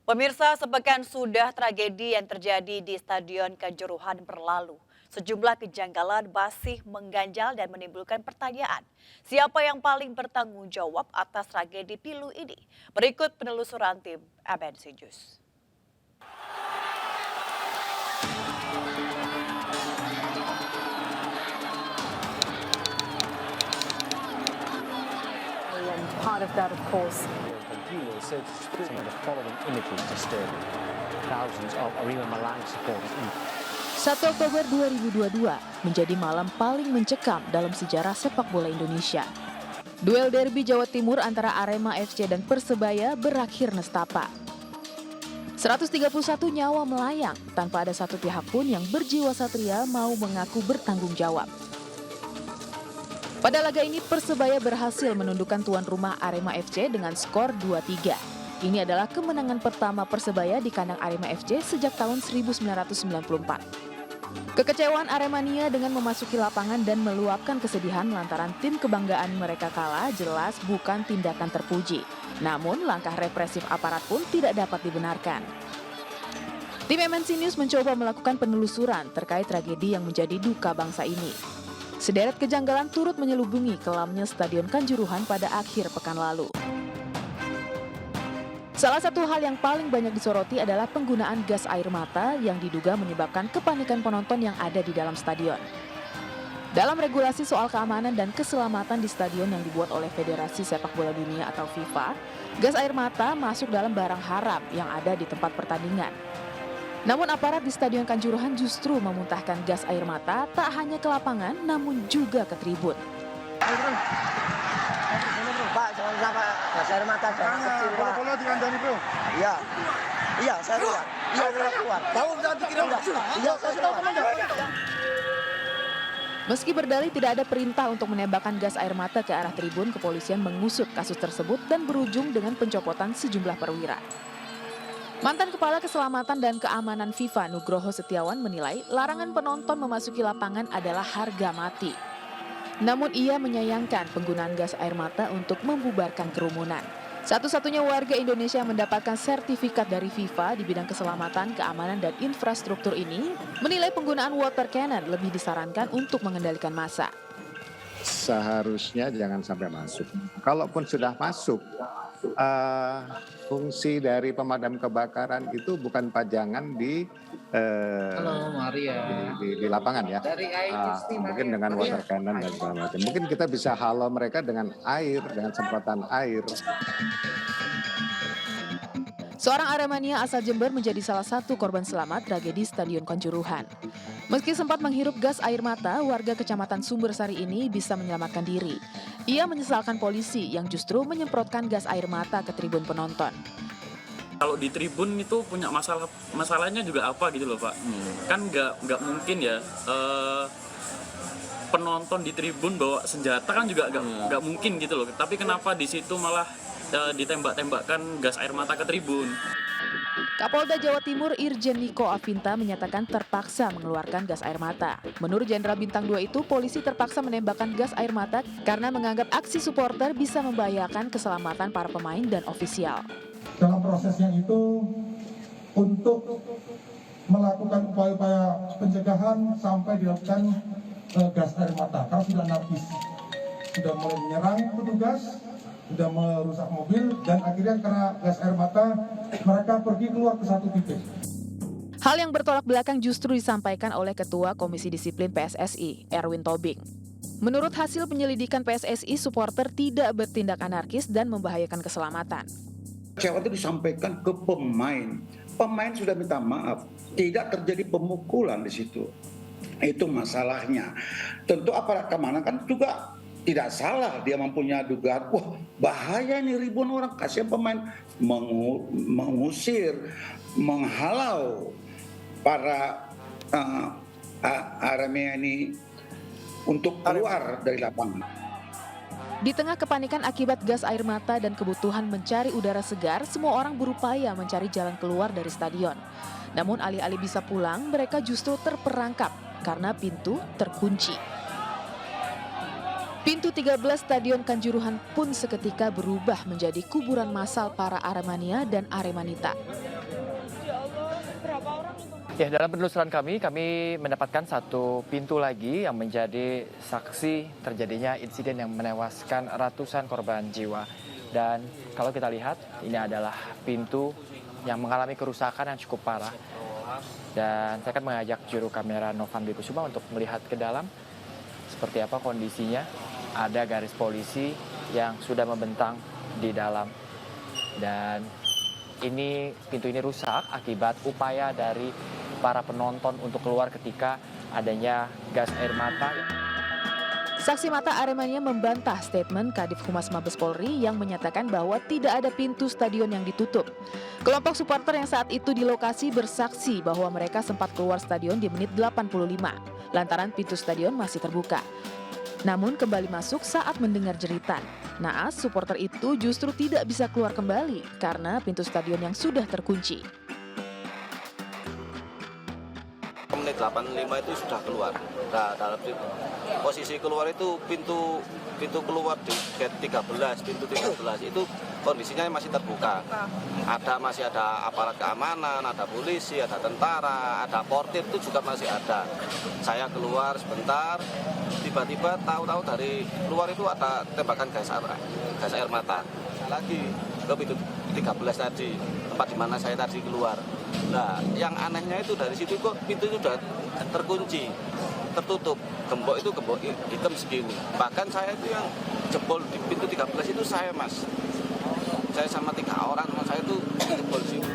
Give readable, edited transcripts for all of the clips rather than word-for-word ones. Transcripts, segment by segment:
Pemirsa, sepekan sudah tragedi yang terjadi di Stadion Kanjuruhan berlalu. Sejumlah kejanggalan masih mengganjal dan menimbulkan pertanyaan. Siapa yang paling bertanggung jawab atas tragedi pilu ini? Berikut penelusuran tim MNC News. And part of that, of course, Gila said some of the following images disturbing. Thousands of Arema Malang supporters. 1 Oktober 2022 menjadi malam paling mencekam dalam sejarah sepak bola Indonesia. Duel derby Jawa Timur antara Arema FC dan Persebaya berakhir nestapa. 131 nyawa melayang tanpa ada satu pihak pun yang berjiwa satria mau mengaku bertanggung jawab. Pada laga ini Persebaya berhasil menundukkan tuan rumah Arema FC dengan skor 2-3. Ini adalah kemenangan pertama Persebaya di kandang Arema FC sejak tahun 1994. Kekecewaan Aremania dengan memasuki lapangan dan meluapkan kesedihan lantaran tim kebanggaan mereka kalah jelas bukan tindakan terpuji. Namun langkah represif aparat pun tidak dapat dibenarkan. Tim MNC News mencoba melakukan penelusuran terkait tragedi yang menjadi duka bangsa ini. Sederet kejanggalan turut menyelubungi kelamnya Stadion Kanjuruhan pada akhir pekan lalu. Salah satu hal yang paling banyak disoroti adalah penggunaan gas air mata yang diduga menyebabkan kepanikan penonton yang ada di dalam stadion. Dalam regulasi soal keamanan dan keselamatan di stadion yang dibuat oleh Federasi Sepak Bola Dunia atau FIFA, gas air mata masuk dalam barang haram yang ada di tempat pertandingan. Namun aparat di Stadion Kanjuruhan justru memuntahkan gas air mata tak hanya ke lapangan namun juga ke tribun. Pak, jangan sampai gas air mata, jangan kecil, Pak. Bola dikandani, Bro. Iya. Iya, saya keluar. Iya, saya keluar. Tahu jangan dikirim. Iya, saya keluar. Meski berdalih tidak ada perintah untuk menembakkan gas air mata ke arah tribun, kepolisian mengusut kasus tersebut dan berujung dengan pencopotan sejumlah perwira. Mantan Kepala Keselamatan dan Keamanan FIFA Nugroho Setiawan menilai larangan penonton memasuki lapangan adalah harga mati. Namun ia menyayangkan penggunaan gas air mata untuk membubarkan kerumunan. Satu-satunya warga Indonesia yang mendapatkan sertifikat dari FIFA di bidang keselamatan, keamanan, dan infrastruktur ini menilai penggunaan water cannon lebih disarankan untuk mengendalikan massa. Seharusnya jangan sampai masuk. Kalaupun sudah masuk, fungsi dari pemadam kebakaran itu bukan pajangan di di lapangan ya. Mungkin dengan water cannon dan segala macam. Mungkin kita bisa halau mereka dengan air, dengan semprotan air. Seorang Aremania asal Jember menjadi salah satu korban selamat tragedi Stadion Kanjuruhan. Meski sempat menghirup gas air mata, warga Kecamatan Sumbersari ini bisa menyelamatkan diri. Ia menyesalkan polisi yang justru menyemprotkan gas air mata ke tribun penonton. Kalau di tribun itu punya masalahnya juga apa gitu loh Pak. Kan nggak mungkin ya penonton di tribun bawa senjata kan juga nggak mungkin gitu loh. Tapi kenapa di situ malah ditembak-tembakkan gas air mata ke tribun? Kapolda Jawa Timur Irjen Niko Afinta menyatakan terpaksa mengeluarkan gas air mata. Menurut Jenderal Bintang 2 itu, polisi terpaksa menembakkan gas air mata karena menganggap aksi supporter bisa membahayakan keselamatan para pemain dan ofisial. Dalam prosesnya itu untuk melakukan upaya-upaya pencegahan sampai dilakukan gas air mata. Karena sudah anarkis, sudah mulai menyerang petugas, sudah merusak mobil, dan akhirnya karena gas air mata mereka pergi keluar ke satu titik. Hal yang bertolak belakang justru disampaikan oleh Ketua Komisi Disiplin PSSI, Erwin Tobing. Menurut hasil penyelidikan PSSI, supporter tidak bertindak anarkis dan membahayakan keselamatan. Kecewa itu disampaikan ke pemain. Pemain sudah minta maaf, tidak terjadi pemukulan di situ. Itu masalahnya. Tentu aparat keamanan kan juga tidak salah, dia mempunyai dugaan, wah bahaya nih ribuan orang, kasihan pemain, mengusir, menghalau para Aremania ini untuk keluar dari lapangan. Di tengah kepanikan akibat gas air mata dan kebutuhan mencari udara segar, semua orang berupaya mencari jalan keluar dari stadion. Namun alih-alih bisa pulang, mereka justru terperangkap karena pintu terkunci. Pintu 13 Stadion Kanjuruhan pun seketika berubah menjadi kuburan massal para Aremania dan Aremanita. Ya, dalam penelusuran kami mendapatkan satu pintu lagi yang menjadi saksi terjadinya insiden yang menewaskan ratusan korban jiwa. Dan kalau kita lihat, ini adalah pintu yang mengalami kerusakan yang cukup parah. Dan saya akan mengajak juru kamera Novan Dwi Kusuma untuk melihat ke dalam seperti apa kondisinya. Ada garis polisi yang sudah membentang di dalam. Dan ini pintu ini rusak akibat upaya dari para penonton untuk keluar ketika adanya gas air mata. Saksi mata Aremania membantah statement Kadif Humas Mabes Polri yang menyatakan bahwa tidak ada pintu stadion yang ditutup. Kelompok supporter yang saat itu di lokasi bersaksi bahwa mereka sempat keluar stadion di menit 85, lantaran pintu stadion masih terbuka. Namun kembali masuk saat mendengar jeritan. Naas, supporter itu justru tidak bisa keluar kembali karena pintu stadion yang sudah terkunci. Menit 85 itu sudah keluar. Nah, dalam posisi keluar itu pintu keluar di gate 13, pintu 13 itu kondisinya masih terbuka. Masih ada aparat keamanan, ada polisi, ada tentara, ada portir itu juga masih ada. Saya keluar sebentar, tiba-tiba tahu-tahu dari luar itu ada tembakan gas air mata. Lagi ke pintu 13 tadi, tempat di mana saya tadi keluar. Nah, yang anehnya itu dari situ kok pintu itu sudah terkunci, tertutup. Gembok itu gembok hitam segini. Bahkan saya itu yang jebol di pintu 13 itu saya, Mas. Saya sama 3 orang, teman saya itu jebol situ.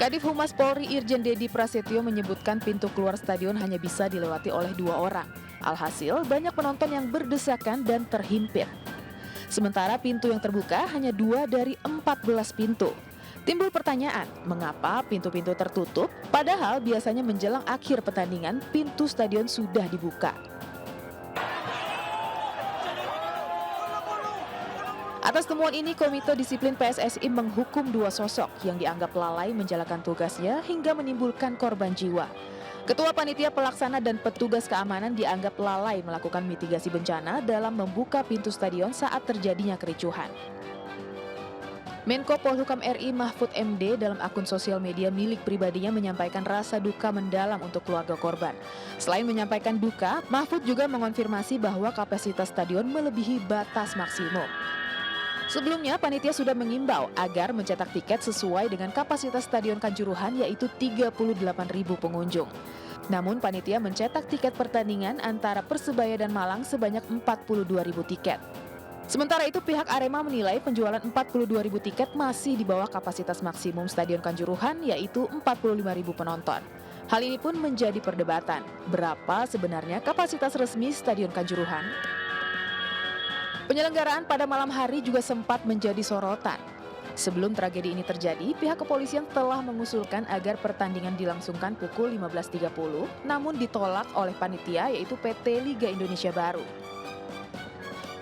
Kadif Humas Polri Irjen Dedi Prasetyo menyebutkan pintu keluar stadion hanya bisa dilewati oleh 2 orang. Alhasil, banyak penonton yang berdesakan dan terhimpit. Sementara pintu yang terbuka hanya 2 dari 14 pintu. Timbul pertanyaan, mengapa pintu-pintu tertutup, padahal biasanya menjelang akhir pertandingan, pintu stadion sudah dibuka. Atas temuan ini, Komite Disiplin PSSI menghukum 2 sosok yang dianggap lalai menjalankan tugasnya hingga menimbulkan korban jiwa. Ketua Panitia Pelaksana dan petugas keamanan dianggap lalai melakukan mitigasi bencana dalam membuka pintu stadion saat terjadinya kericuhan. Menko Polhukam RI Mahfud MD dalam akun sosial media milik pribadinya menyampaikan rasa duka mendalam untuk keluarga korban. Selain menyampaikan duka, Mahfud juga mengonfirmasi bahwa kapasitas stadion melebihi batas maksimum. Sebelumnya, panitia sudah mengimbau agar mencetak tiket sesuai dengan kapasitas Stadion Kanjuruhan yaitu 38.000 pengunjung. Namun panitia mencetak tiket pertandingan antara Persebaya dan Malang sebanyak 42.000 tiket. Sementara itu pihak Arema menilai penjualan 42.000 tiket masih di bawah kapasitas maksimum Stadion Kanjuruhan yaitu 45.000 penonton. Hal ini pun menjadi perdebatan. Berapa sebenarnya kapasitas resmi Stadion Kanjuruhan? Penyelenggaraan pada malam hari juga sempat menjadi sorotan. Sebelum tragedi ini terjadi, pihak kepolisian telah mengusulkan agar pertandingan dilangsungkan pukul 15.30, namun ditolak oleh panitia yaitu PT Liga Indonesia Baru.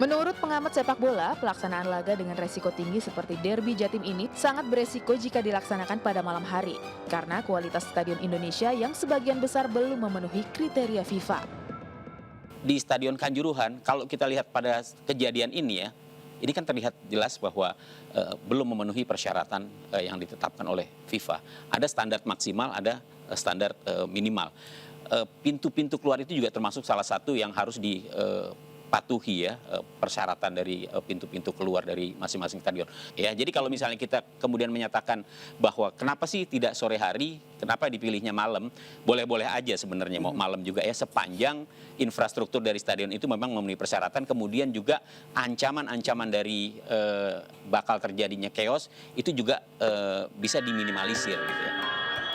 Menurut pengamat sepak bola, pelaksanaan laga dengan resiko tinggi seperti derby Jatim ini sangat beresiko jika dilaksanakan pada malam hari, karena kualitas Stadion Indonesia yang sebagian besar belum memenuhi kriteria FIFA. Di Stadion Kanjuruhan, kalau kita lihat pada kejadian ini ya, ini kan terlihat jelas bahwa belum memenuhi persyaratan yang ditetapkan oleh FIFA. Ada standar maksimal, ada standar minimal. Pintu-pintu keluar itu juga termasuk salah satu yang harus dipatuhi ya, persyaratan dari pintu-pintu keluar dari masing-masing stadion. Ya, jadi kalau misalnya kita kemudian menyatakan bahwa kenapa sih tidak sore hari, kenapa dipilihnya malam, boleh-boleh aja sebenarnya mau malam juga ya, sepanjang infrastruktur dari stadion itu memang memenuhi persyaratan, kemudian juga ancaman-ancaman dari bakal terjadinya chaos itu juga bisa diminimalisir gitu ya.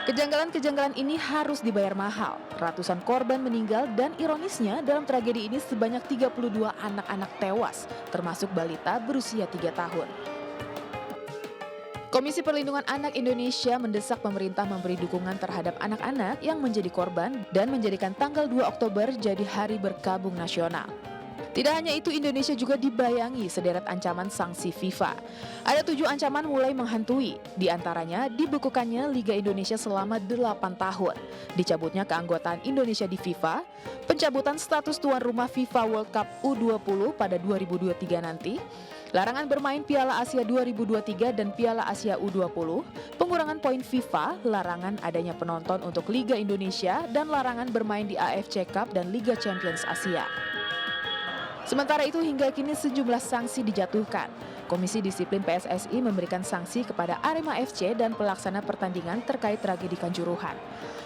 Kejanggalan-kejanggalan ini harus dibayar mahal. Ratusan korban meninggal dan ironisnya dalam tragedi ini sebanyak 32 anak-anak tewas, termasuk balita berusia 3 tahun. Komisi Perlindungan Anak Indonesia mendesak pemerintah memberi dukungan terhadap anak-anak yang menjadi korban dan menjadikan tanggal 2 Oktober jadi Hari Berkabung Nasional. Tidak hanya itu, Indonesia juga dibayangi sederet ancaman sanksi FIFA. Ada 7 ancaman mulai menghantui, di antaranya dibekukannya Liga Indonesia selama 8 tahun, dicabutnya keanggotaan Indonesia di FIFA, pencabutan status tuan rumah FIFA World Cup U20 pada 2023 nanti, larangan bermain Piala Asia 2023 dan Piala Asia U20, pengurangan poin FIFA, larangan adanya penonton untuk Liga Indonesia, dan larangan bermain di AFC Cup dan Liga Champions Asia. Sementara itu, hingga kini sejumlah sanksi dijatuhkan. Komisi Disiplin PSSI memberikan sanksi kepada Arema FC dan pelaksana pertandingan terkait tragedi Kanjuruhan.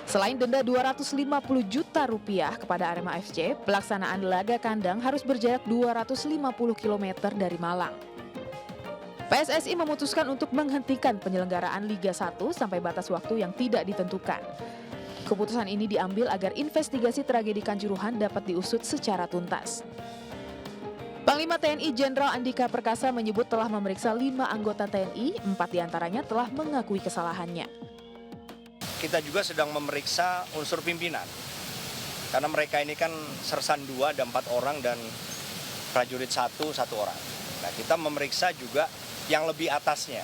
Selain denda 250 juta rupiah kepada Arema FC, pelaksanaan laga kandang harus berjarak 250 km dari Malang. PSSI memutuskan untuk menghentikan penyelenggaraan Liga 1 sampai batas waktu yang tidak ditentukan. Keputusan ini diambil agar investigasi tragedi Kanjuruhan dapat diusut secara tuntas. Panglima TNI Jenderal Andika Perkasa menyebut telah memeriksa 5 anggota TNI, 4 diantaranya telah mengakui kesalahannya. Kita juga sedang memeriksa unsur pimpinan, karena mereka ini kan sersan 2 ada 4 orang dan prajurit 1 orang. Nah, kita memeriksa juga yang lebih atasnya.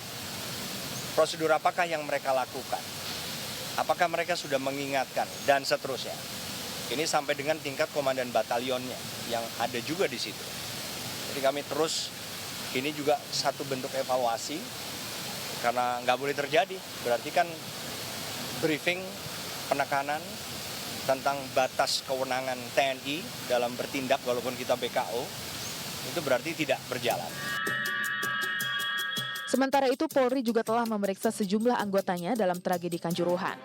Prosedur apakah yang mereka lakukan? Apakah mereka sudah mengingatkan dan seterusnya. Ini sampai dengan tingkat komandan batalionnya yang ada juga di situ. Jadi kami terus, ini juga satu bentuk evaluasi, karena nggak boleh terjadi. Berarti kan briefing, penekanan tentang batas kewenangan TNI dalam bertindak walaupun kita BKO, itu berarti tidak berjalan. Sementara itu, Polri juga telah memeriksa sejumlah anggotanya dalam tragedi Kanjuruhan.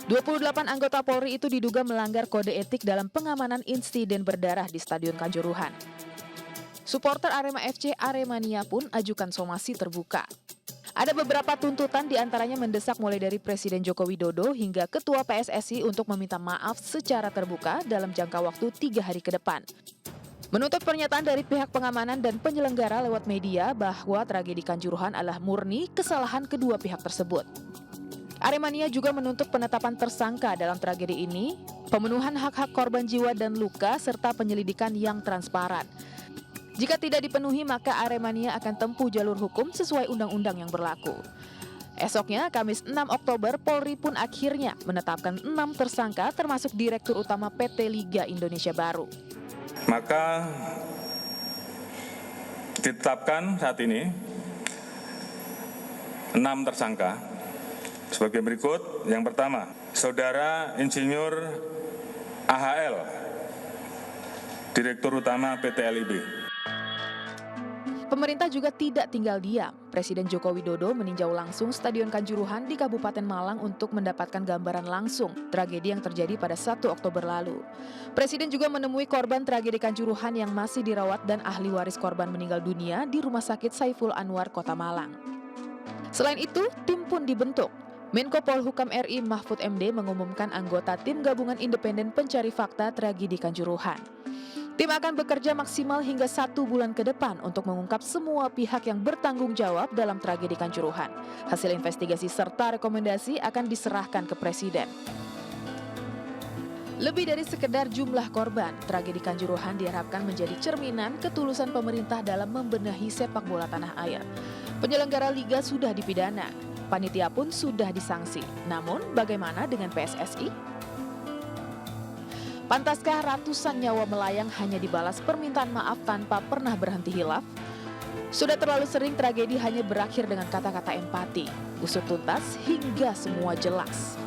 28 anggota Polri itu diduga melanggar kode etik dalam pengamanan insiden berdarah di Stadion Kanjuruhan. Supporter Arema FC Aremania pun ajukan somasi terbuka. Ada beberapa tuntutan, diantaranya mendesak mulai dari Presiden Joko Widodo hingga Ketua PSSI untuk meminta maaf secara terbuka dalam jangka waktu 3 hari ke depan. Menuntut pernyataan dari pihak pengamanan dan penyelenggara lewat media bahwa tragedi Kanjuruhan adalah murni kesalahan kedua pihak tersebut. Aremania juga menuntut penetapan tersangka dalam tragedi ini, pemenuhan hak-hak korban jiwa dan luka, serta penyelidikan yang transparan. Jika tidak dipenuhi, maka Aremania akan tempuh jalur hukum sesuai undang-undang yang berlaku. Esoknya, Kamis 6 Oktober, Polri pun akhirnya menetapkan 6 tersangka termasuk Direktur Utama PT Liga Indonesia Baru. Maka ditetapkan saat ini 6 tersangka sebagai berikut. Yang pertama, Saudara Insinyur AHL, Direktur Utama PT LIB. Pemerintah juga tidak tinggal diam. Presiden Joko Widodo meninjau langsung Stadion Kanjuruhan di Kabupaten Malang untuk mendapatkan gambaran langsung tragedi yang terjadi pada 1 Oktober lalu. Presiden juga menemui korban tragedi Kanjuruhan yang masih dirawat dan ahli waris korban meninggal dunia di Rumah Sakit Saiful Anwar, Kota Malang. Selain itu, tim pun dibentuk. Menko Polhukam RI Mahfud MD mengumumkan anggota tim gabungan independen pencari fakta tragedi Kanjuruhan. Tim akan bekerja maksimal hingga 1 bulan ke depan untuk mengungkap semua pihak yang bertanggung jawab dalam tragedi Kanjuruhan. Hasil investigasi serta rekomendasi akan diserahkan ke Presiden. Lebih dari sekedar jumlah korban, tragedi Kanjuruhan diharapkan menjadi cerminan ketulusan pemerintah dalam membenahi sepak bola tanah air. Penyelenggara liga sudah dipidana, panitia pun sudah disanksi. Namun, bagaimana dengan PSSI? Pantaskah ratusan nyawa melayang hanya dibalas permintaan maaf tanpa pernah berhenti hilaf? Sudah terlalu sering tragedi hanya berakhir dengan kata-kata empati. Usut tuntas hingga semua jelas.